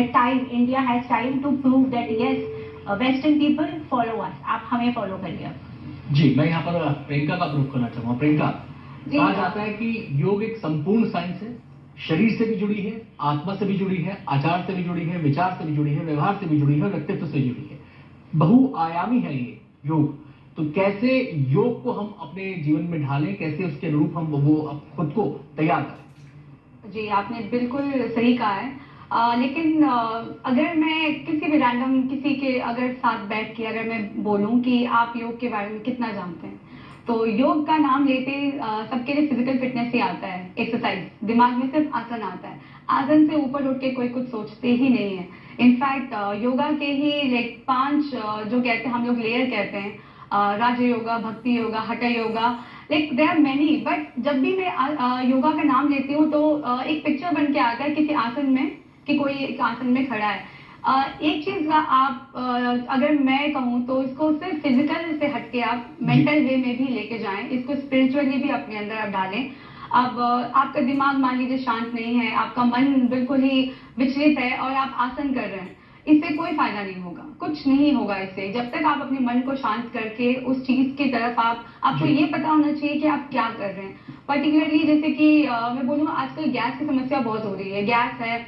Time, India has time to prove that yes, Western people follow us. आप हमें follow करिए अब। जी, मैं यहाँ पर प्रियंका का प्रूफ करना चाहूँगा। प्रियंका, कहा जाता है कि योग एक संपूर्ण साइंस है, शरीर से भी जुड़ी है, आत्मा से भी जुड़ी है, आचार से भी जुड़ी है, विचार से भी जुड़ी है, व्यवहार से भी जुड़ी है, व्यक्तित्व से जुड़ी है। बहुआयामी है ये योग। तो कैसे योग को हम अपने जीवन में ढालें, कैसे उसके अनुरूप हम वो खुद को तैयार करें? जी, आपने बिल्कुल सही कहा है। लेकिन अगर मैं किसी भी रैंडम किसी के अगर साथ बैठ के अगर मैं बोलूं कि आप योग के बारे में कितना जानते हैं, तो योग का नाम लेते सबके लिए फिजिकल फिटनेस ही आता है, एक्सरसाइज। दिमाग में सिर्फ आसन आता है। आसन से ऊपर उठ के कोई कुछ सोचते ही नहीं है। इनफैक्ट योगा के ही लाइक 5 जो कहते हैं हम लोग लेयर कहते हैं, राज yoga, bhakti yoga, hatha yoga, like there are many. But जब भी मैं योगा का नाम लेती हूँ तो एक पिक्चर बन के आता है किसी आसन में कि कोई एक आसन में खड़ा है। एक चीज आप अगर मैं कहूँ तो इसको सिर्फ फिजिकल से हटके आप मेंटल वे में भी लेके जाएं, इसको स्पिरिचुअली भी अपने अंदर आप डालें। अब आपका दिमाग मान लीजिए शांत नहीं है, आपका मन बिल्कुल ही विचलित है और आप आसन कर रहे हैं, इससे कोई फायदा नहीं होगा, कुछ नहीं होगा इससे। जब तक आप अपने मन को शांत करके उस चीज की तरफ आपको ये पता होना चाहिए कि आप क्या कर रहे हैं। पर्टिकुलरली जैसे कि मैं बोलूँगा आजकल गैस की समस्या बहुत हो रही है, गैस है,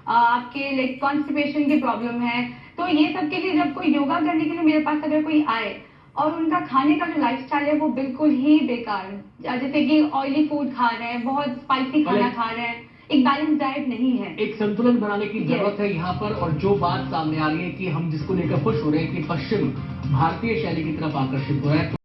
आपके लाइक कॉन्स्टिपेशन की प्रॉब्लम है, तो ये सब के लिए जब कोई योगा करने के लिए मेरे पास अगर कोई आए और उनका खाने का जो लाइफस्टाइल है वो बिल्कुल ही बेकार, जैसे कि ऑयली फूड खा रहे हैं, बहुत स्पाइसी खाना खा रहे हैं, एक बैलेंस डाइट नहीं है, एक संतुलन बनाने की जरूरत है यहाँ पर। और जो बात सामने आ रही है कि हम जिसको लेकर खुश हो रहे हैं कि पश्चिम भारतीय शैली की तरफ आकर्षित हो रहा है,